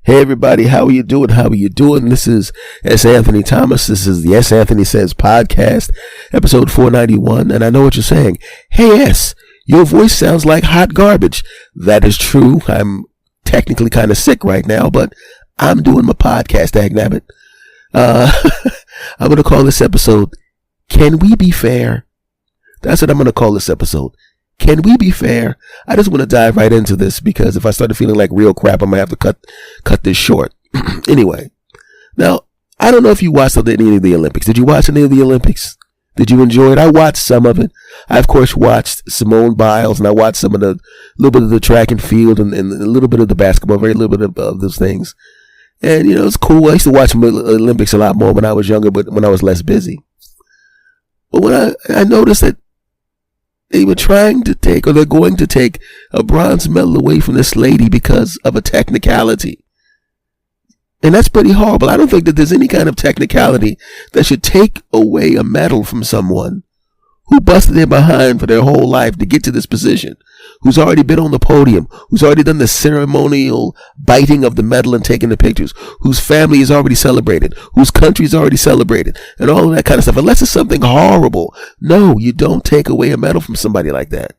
Hey everybody, how are you doing? How are you doing? This is S. Anthony Thomas. This is the S. Anthony Says podcast, episode 491. And I know what you're saying. Hey S, your voice sounds like hot garbage. That is true. I'm technically kind of sick right now, but I'm doing my podcast, dagnabbit. I'm going to call this episode, Can We Be Fair? That's what I'm going to call this episode. Can we be fair? I just want to dive right into this because if I started feeling like real crap, I might have to cut this short. Anyway, now, I don't know if you watched any of the Olympics. Did you watch any of the Olympics? Did you enjoy it? I watched some of it. I, of course, watched Simone Biles, and I watched some of the little bit of the track and field and a little bit of the basketball, very little bit of those things. And, you know, it's cool. I used to watch Olympics a lot more when I was younger, but when I was less busy. But when I noticed that they were trying to take, or they're going to take, a bronze medal away from this lady because of a technicality. And that's pretty horrible. I don't think that there's any kind of technicality that should take away a medal from someone who busted their behind for their whole life to get to this position, who's already been on the podium, who's already done the ceremonial biting of the medal and taking the pictures, whose family is already celebrated, whose country is already celebrated, and all of that kind of stuff. Unless it's something horrible. No, you don't take away a medal from somebody like that.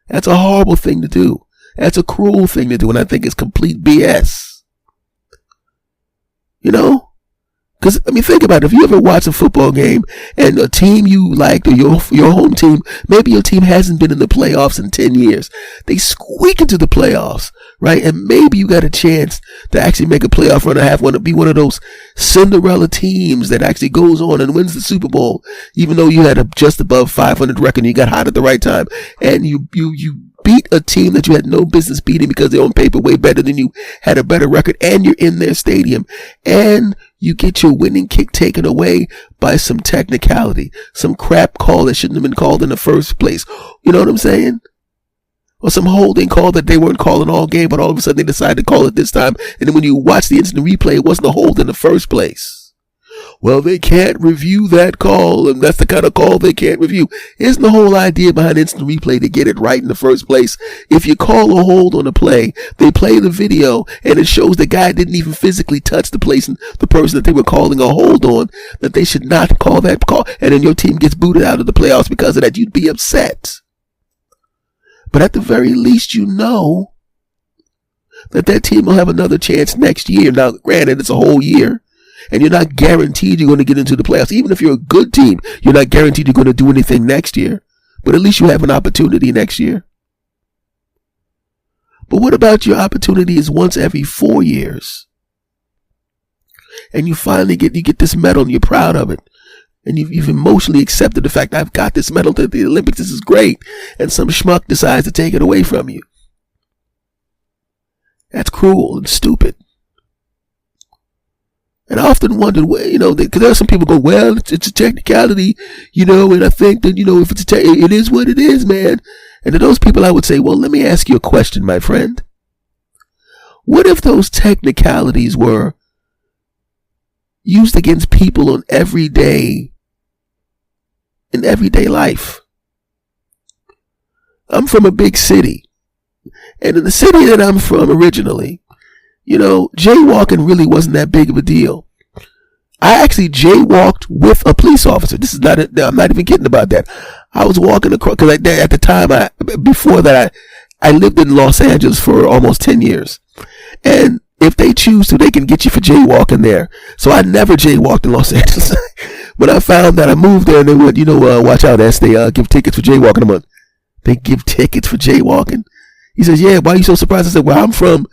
That's a horrible thing to do. That's a cruel thing to do, and I think it's complete BS. You know? Because, I mean, think about it. If you ever watch a football game and a team you liked, or your home team, maybe your team hasn't been in the playoffs in 10 years. They squeak into the playoffs, right? And maybe you got a chance to actually make a playoff run or have one to be one of those Cinderella teams that actually goes on and wins the Super Bowl, even though you had a just above 500 record and you got hot at the right time. And you beat a team that you had no business beating because they're on paper way better than you, had a better record, and you're in their stadium, and you get your winning kick taken away by some technicality, some crap call that shouldn't have been called in the first place. You know what I'm saying? Or some holding call that they weren't calling all game, but all of a sudden they decided to call it this time, and then when you watch the instant replay, it wasn't a hold in the first place. Well, they can't review that call, and that's the kind of call they can't review. Isn't the whole idea behind instant replay to get it right in the first place? If you call a hold on a play, they play the video, and it shows the guy didn't even physically touch the place and the person that they were calling a hold on, that they should not call that call, and then your team gets booted out of the playoffs because of that. You'd be upset. But at the very least, you know that team will have another chance next year. Now, granted, it's a whole year. And you're not guaranteed you're going to get into the playoffs. Even if you're a good team, you're not guaranteed you're going to do anything next year. But at least you have an opportunity next year. But what about your opportunity is once every 4 years? And you finally get this medal and you're proud of it. And you've emotionally accepted the fact, I've got this medal to the Olympics. This is great. And some schmuck decides to take it away from you. That's cruel and stupid. And I often wondered, you know, because there are some people go, well, it's a technicality, you know, and I think that, you know, if it is what it is, man. And to those people, I would say, well, let me ask you a question, my friend. What if those technicalities were used against people in everyday life? I'm from a big city. And in the city that I'm from originally, you know, jaywalking really wasn't that big of a deal. I actually jaywalked with a police officer. This is not, I'm not even kidding about that. I was walking across, because at the time, before that, I lived in Los Angeles for almost 10 years. And if they choose to, they can get you for jaywalking there. So I never jaywalked in Los Angeles. When I found that, I moved there and they went, you know, watch out, S, they give tickets for jaywalking. I'm like, they give tickets for jaywalking? He says, yeah, why are you so surprised? I said, well, I'm from...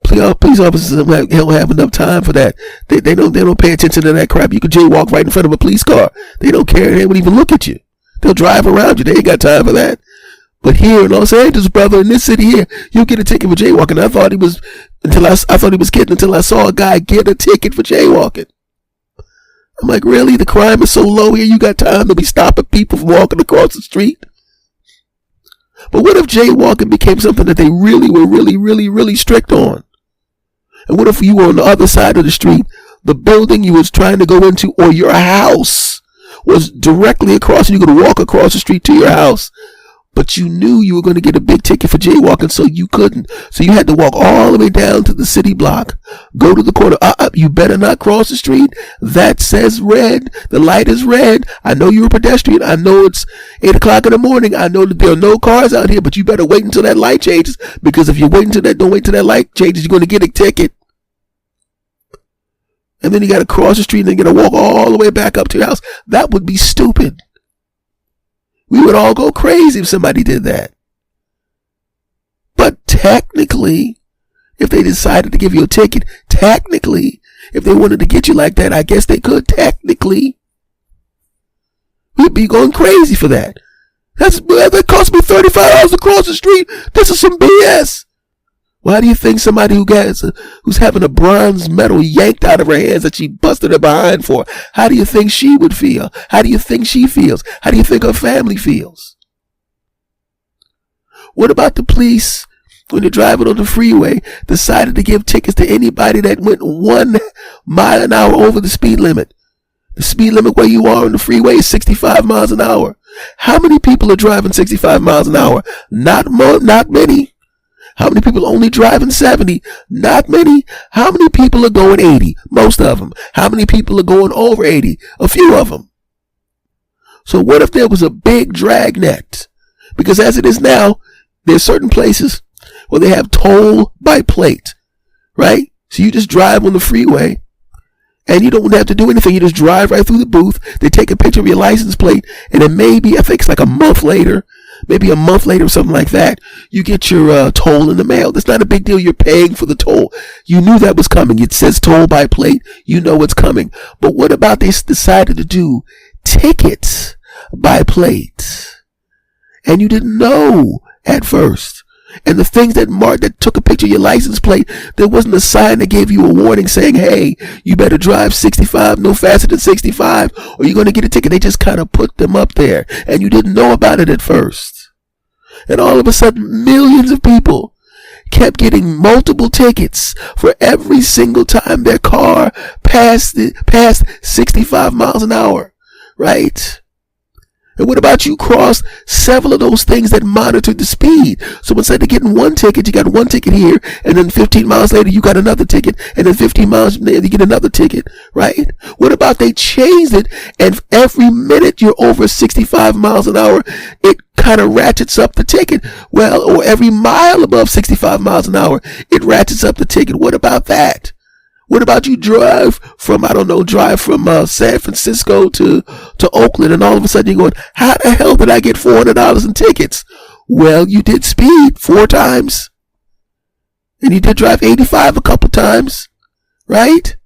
Police officers don't have enough time for that. They don't pay attention to that crap. You can jaywalk right in front of a police car. They don't care. They won't even look at you. They'll drive around you. They ain't got time for that. But here in Los Angeles, brother, in this city here, you'll get a ticket for jaywalking. I thought he was kidding until I saw a guy get a ticket for jaywalking. I'm like, really? The crime is so low here. You got time to be stopping people from walking across the street? But what if jaywalking became something that they really were really strict on? And what if you were on the other side of the street, the building you was trying to go into, or your house was directly across, and you could walk across the street to your house, but you knew you were going to get a big ticket for jaywalking, so you couldn't. So you had to walk all the way down to the city block, go to the corner. You better not cross the street. That says red. The light is red. I know you're a pedestrian. I know it's 8 o'clock in the morning. I know that there are no cars out here, but you better wait until that light changes, because if you don't wait until that light changes, you're going to get a ticket. And then you got to cross the street and then you got to walk all the way back up to your house. That would be stupid. We would all go crazy if somebody did that. But technically, if they decided to give you a ticket, technically, if they wanted to get you like that, I guess they could. Technically, we'd be going crazy for that. That cost me $35 to cross the street. This is some BS. Why do you think somebody who's having a bronze medal yanked out of her hands that she busted her behind for, how do you think she would feel? How do you think she feels? How do you think her family feels? What about the police, when they're driving on the freeway, decided to give tickets to anybody that went 1 mile an hour over the speed limit? The speed limit where you are on the freeway is 65 miles an hour. How many people are driving 65 miles an hour? Not many. How many people only driving 70? Not many. How many people are going 80? Most of them. How many people are going over 80? A few of them. So what if there was a big dragnet? Because as it is now, there's certain places where they have toll by plate, right? So you just drive on the freeway and you don't have to do anything. You just drive right through the booth. They take a picture of your license plate, and then maybe, I think it's like a month later or something like that, you get your toll in the mail. That's not a big deal. You're paying for the toll. You knew that was coming. It says toll by plate. You know it's coming. But what about they decided to do tickets by plate? And you didn't know at first. And the things that took a picture of your license plate, there wasn't a sign that gave you a warning saying, hey, you better drive 65, no faster than 65, or you're going to get a ticket. They just kind of put them up there, and you didn't know about it at first. And all of a sudden, millions of people kept getting multiple tickets for every single time their car passed 65 miles an hour, right? And what about you crossed several of those things that monitored the speed? So instead of getting one ticket, you got one ticket here, and then 15 miles later, you got another ticket, and then 15 miles later, you get another ticket, right? What about they changed it, and every minute you're over 65 miles an hour, it kind of ratchets up the ticket? Well, or every mile above 65 miles an hour, it ratchets up the ticket. What about that? What about you drive from San Francisco to Oakland, and all of a sudden you're going, how the hell did I get $400 in tickets? Well, you did speed 4 times. And you did drive 85 a couple times, right?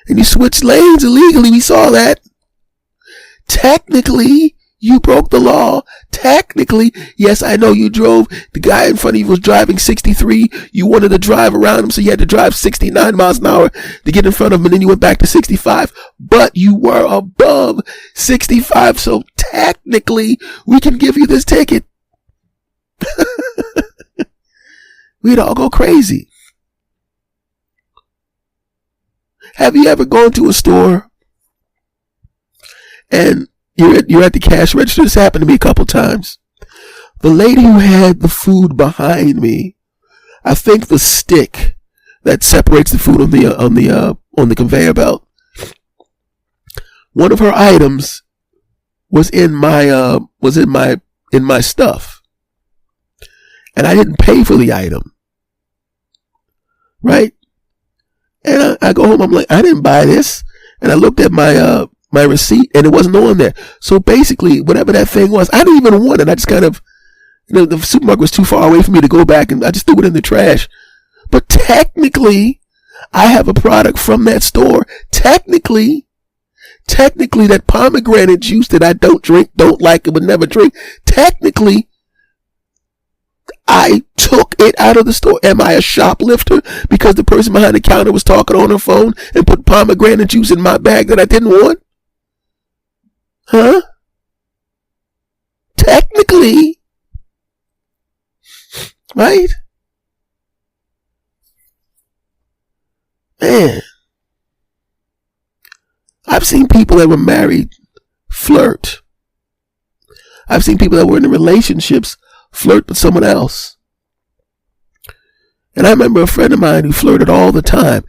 And you switched lanes illegally. We saw that. Technically, you broke the law. Technically, yes, I know you drove. The guy in front of you was driving 63. You wanted to drive around him, so you had to drive 69 miles an hour to get in front of him, and then you went back to 65. But you were above 65, so technically, we can give you this ticket. We'd all go crazy. Have you ever gone to a store and you're at the cash register? This happened to me a couple times. The lady who had the food behind me, I think the stick that separates the food on the conveyor belt, one of her items was in my stuff, and I didn't pay for the item, right? And I go home, I'm like, I didn't buy this, and I looked at my receipt, and it wasn't on there. So basically, whatever that thing was, I didn't even want it. I just kind of, the supermarket was too far away for me to go back, and I just threw it in the trash. But technically, I have a product from that store. Technically, that pomegranate juice that I don't like, and would never drink, technically, I took it out of the store. Am I a shoplifter because the person behind the counter was talking on her phone and put pomegranate juice in my bag that I didn't want? Huh? Technically. Right? Man. I've seen people that were married flirt. I've seen people that were in relationships flirt with someone else. And I remember a friend of mine who flirted all the time.